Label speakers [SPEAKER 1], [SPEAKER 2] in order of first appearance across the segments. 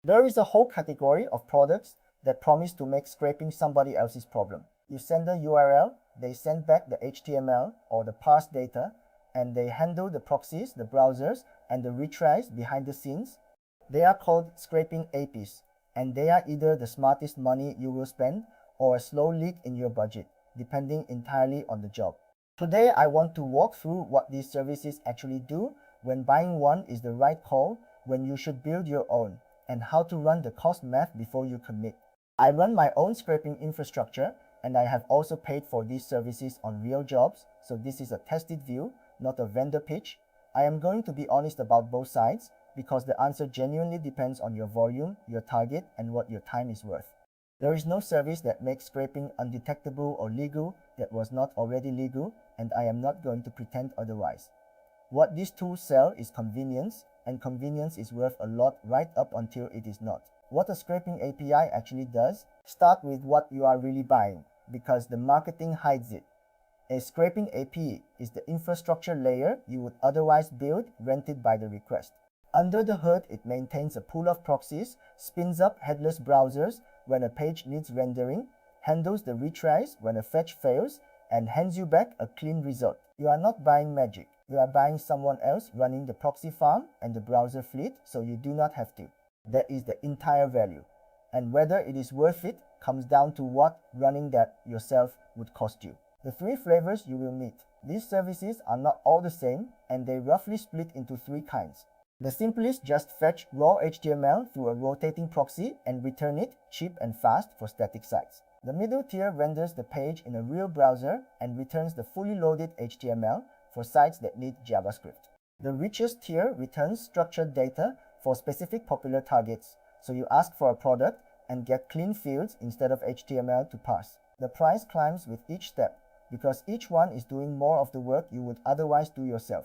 [SPEAKER 1] There is a whole category of products that promise to make scraping somebody else's problem. You send a URL, they send back the HTML or the parsed data, and they handle the proxies, the browsers, and the retries behind the scenes. They are called scraping APIs, and they are either the smartest money you will spend or a slow leak in your budget, depending entirely on the job. Today, I want to walk through what these services actually do, when buying one is the right call, when you should build your own, and how to run the cost math before you commit. I run my own scraping infrastructure, and I have also paid for these services on real jobs, so this is a tested view, not a vendor pitch. I am going to be honest about both sides, because the answer genuinely depends on your volume, your target, and what your time is worth. There is no service that makes scraping undetectable or legal that was not already legal, and I am not going to pretend otherwise. What these tools sell is convenience, and convenience is worth a lot right up until it is not. What a scraping API actually does, start with what you are really buying, because the marketing hides it. A scraping API is the infrastructure layer you would otherwise build rented by the request. Under the hood, it maintains a pool of proxies, spins up headless browsers when a page needs rendering, handles the retries when a fetch fails, and hands you back a clean result. You are not buying magic. You are buying someone else running the proxy farm and the browser fleet, so you do not have to. That is the entire value. And whether it is worth it comes down to what running that yourself would cost you. The three flavors you will meet. These services are not all the same, and they roughly split into three kinds. The simplest just fetch raw HTML through a rotating proxy and return it cheap and fast for static sites. The middle tier renders the page in a real browser and returns the fully loaded HTML for sites that need JavaScript. The richest tier returns structured data for specific popular targets, so you ask for a product and get clean fields instead of HTML to parse. The price climbs with each step, because each one is doing more of the work you would otherwise do yourself.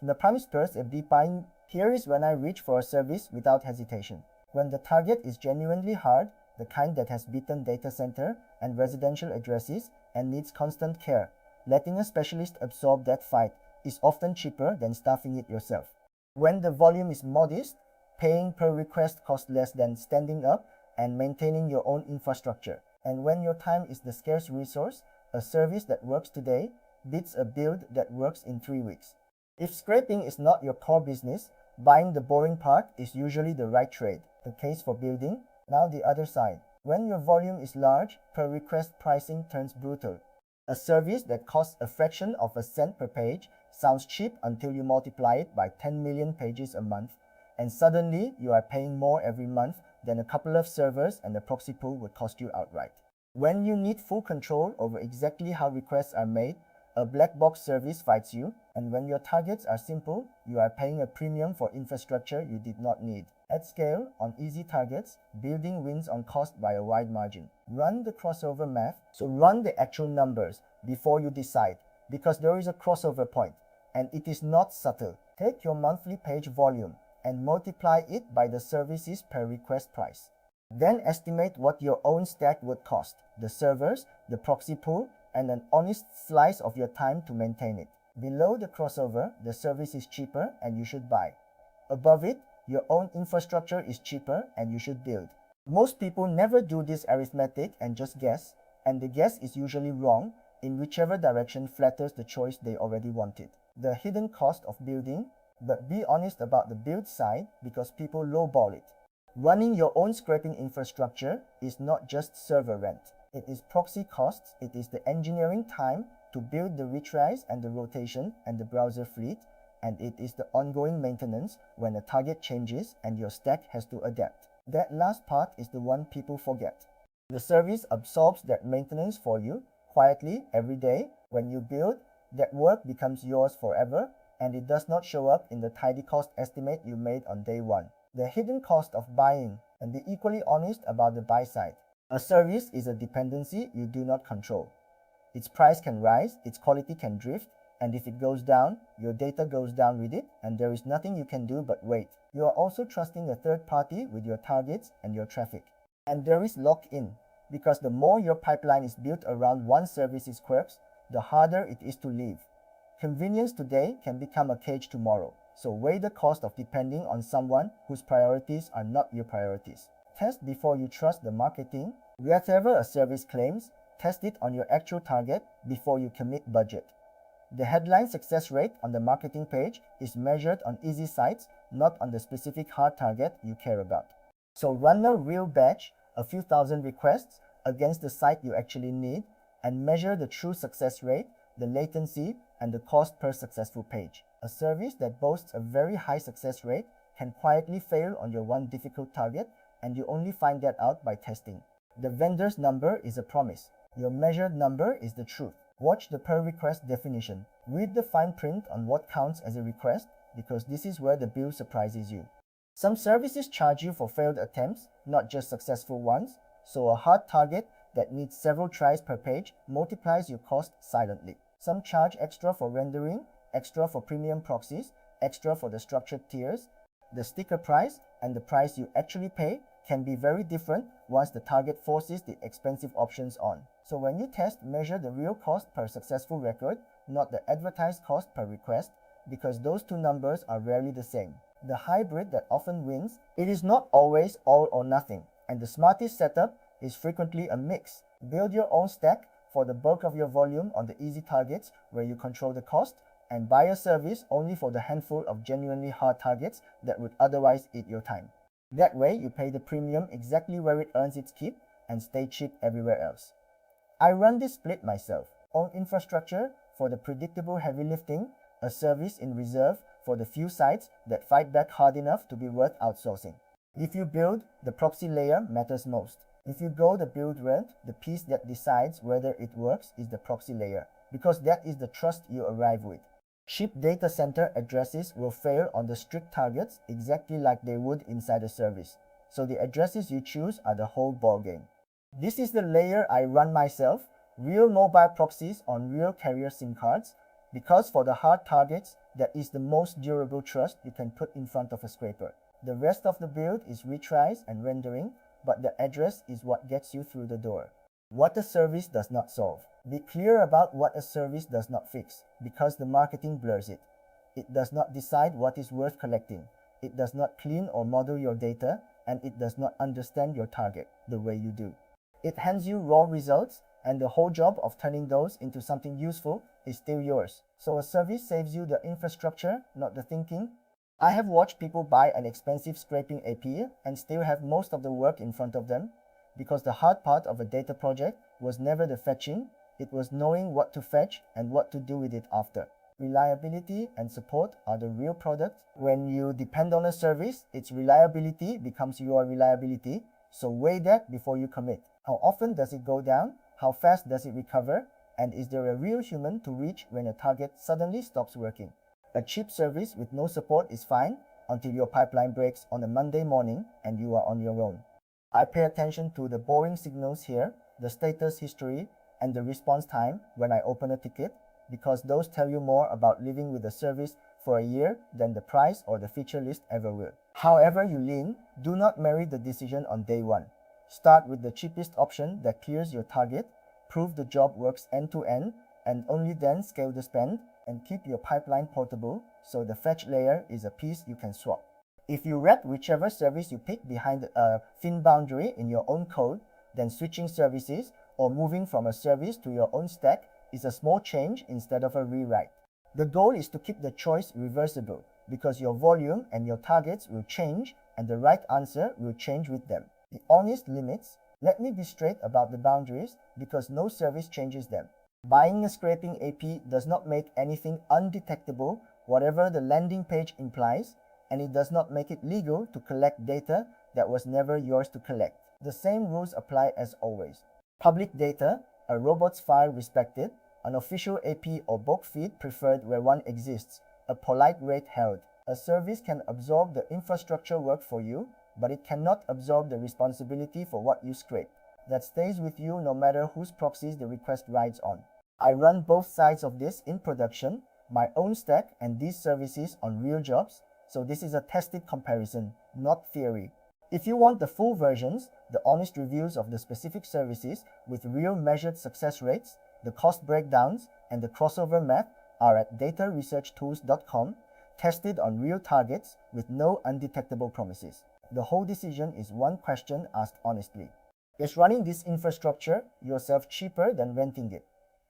[SPEAKER 1] The premise first of deep buying. Here is when I reach for a service without hesitation. When the target is genuinely hard, the kind that has beaten data center and residential addresses and needs constant care, letting a specialist absorb that fight is often cheaper than staffing it yourself. When the volume is modest, paying per request costs less than standing up and maintaining your own infrastructure. And when your time is the scarce resource, a service that works today beats a build that works in 3 weeks. If scraping is not your core business, buying the boring part is usually the right trade. The case for building. Now the other side. When your volume is large, per request pricing turns brutal. A service that costs a fraction of a cent per page sounds cheap until you multiply it by 10 million pages a month, and suddenly you are paying more every month than a couple of servers and a proxy pool would cost you outright. When you need full control over exactly how requests are made, a black box service fights you, and when your targets are simple, you are paying a premium for infrastructure you did not need. At scale, on easy targets, building wins on cost by a wide margin. Run the crossover math, so run the actual numbers before you decide, because there is a crossover point, and it is not subtle. Take your monthly page volume and multiply it by the service's per request price. Then estimate what your own stack would cost, the servers, the proxy pool, and an honest slice of your time to maintain it. Below the crossover, the service is cheaper and you should buy. Above it, your own infrastructure is cheaper and you should build. Most people never do this arithmetic and just guess, and the guess is usually wrong in whichever direction flatters the choice they already wanted. The hidden cost of building, but be honest about the build side because people lowball it. Running your own scraping infrastructure is not just server rent. It is proxy costs, it is the engineering time to build the retries and the rotation and the browser fleet, and it is the ongoing maintenance when a target changes and your stack has to adapt. That last part is the one people forget. The service absorbs that maintenance for you quietly every day. When you build, that work becomes yours forever, and it does not show up in the tidy cost estimate you made on day one. The hidden cost of buying, and be equally honest about the buy side. A service is a dependency you do not control. Its price can rise, its quality can drift, and if it goes down, your data goes down with it, and there is nothing you can do but wait. You are also trusting a third party with your targets and your traffic. And there is lock-in, because the more your pipeline is built around one service's quirks, the harder it is to leave. Convenience today can become a cage tomorrow. So weigh the cost of depending on someone whose priorities are not your priorities. Test before you trust the marketing. Whatever a service claims, test it on your actual target before you commit budget. The headline success rate on the marketing page is measured on easy sites, not on the specific hard target you care about. So run a real batch, a few thousand requests, against the site you actually need, and measure the true success rate, the latency, and the cost per successful page. A service that boasts a very high success rate can quietly fail on your one difficult target, and you only find that out by testing. The vendor's number is a promise. Your measured number is the truth. Watch the per request definition. Read the fine print on what counts as a request, because this is where the bill surprises you. Some services charge you for failed attempts, not just successful ones, so a hard target that needs several tries per page multiplies your cost silently. Some charge extra for rendering, extra for premium proxies, extra for the structured tiers. The sticker price and the price you actually pay can be very different once the target forces the expensive options on. So when you test, measure the real cost per successful record, not the advertised cost per request, because those two numbers are rarely the same. The hybrid that often wins, it is not always all or nothing, and the smartest setup is frequently a mix. Build your own stack for the bulk of your volume on the easy targets where you control the cost, and buy a service only for the handful of genuinely hard targets that would otherwise eat your time. That way, you pay the premium exactly where it earns its keep and stay cheap everywhere else. I run this split myself. Own infrastructure for the predictable heavy lifting, a service in reserve for the few sites that fight back hard enough to be worth outsourcing. If you build, the proxy layer matters most. If you go the build route, the piece that decides whether it works is the proxy layer, because that is the trust you arrive with. Cheap data center addresses will fail on the strict targets exactly like they would inside a service, so the addresses you choose are the whole ballgame. This is the layer I run myself, real mobile proxies on real carrier SIM cards, because for the hard targets, that is the most durable trust you can put in front of a scraper. The rest of the build is retries and rendering, but the address is what gets you through the door. What a service does not solve. Be clear about what a service does not fix, because the marketing blurs it. It does not decide what is worth collecting. It does not clean or model your data, and it does not understand your target the way you do. It hands you raw results, and the whole job of turning those into something useful is still yours. So a service saves you the infrastructure, not the thinking. I have watched people buy an expensive scraping API and still have most of the work in front of them, because the hard part of a data project was never the fetching, it was knowing what to fetch and what to do with it after. Reliability and support are the real product. When you depend on a service, its reliability becomes your reliability, so weigh that before you commit. How often does it go down? How fast does it recover? And is there a real human to reach when a target suddenly stops working? A cheap service with no support is fine until your pipeline breaks on a Monday morning and you are on your own. I pay attention to the boring signals here, the status history, and the response time when I open a ticket, because those tell you more about living with the service for a year than the price or the feature list ever will. However you lean, do not marry the decision on day one. Start with the cheapest option that clears your target, prove the job works end to end, and only then scale the spend, and keep your pipeline portable so the fetch layer is a piece you can swap. If you wrap whichever service you pick behind a thin boundary in your own code, then switching services or moving from a service to your own stack is a small change instead of a rewrite. The goal is to keep the choice reversible, because your volume and your targets will change and the right answer will change with them. The honest limits, let me be straight about the boundaries, because no service changes them. Buying a scraping AP does not make anything undetectable, whatever the landing page implies, and it does not make it legal to collect data that was never yours to collect. The same rules apply as always. Public data, a robot's file respected, an official AP or bulk feed preferred where one exists, a polite rate held. A service can absorb the infrastructure work for you, but it cannot absorb the responsibility for what you scrape. That stays with you no matter whose proxies the request rides on. I run both sides of this in production, my own stack and these services on real jobs, so this is a tested comparison, not theory. If you want the full versions, the honest reviews of the specific services with real measured success rates, the cost breakdowns, and the crossover math are at dataresearchtools.com. Test it on real targets with no undetectable promises. The whole decision is one question asked honestly. Is running this infrastructure yourself cheaper than renting it?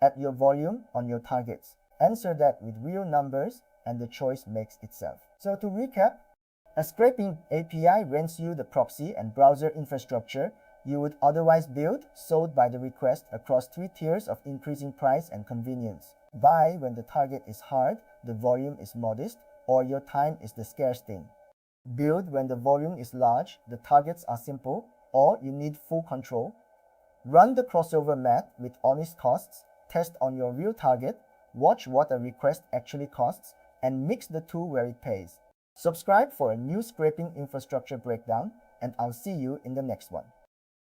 [SPEAKER 1] At your volume on your targets. Answer that with real numbers and the choice makes itself. So to recap, a scraping API rents you the proxy and browser infrastructure you would otherwise build, sold by the request across 3 tiers of increasing price and convenience. Buy when the target is hard, the volume is modest, or your time is the scarce thing. Build when the volume is large, the targets are simple, or you need full control. Run the crossover math with honest costs, test on your real target, watch what a request actually costs, and mix the two where it pays. Subscribe for a new scraping infrastructure breakdown, and I'll see you in the next one.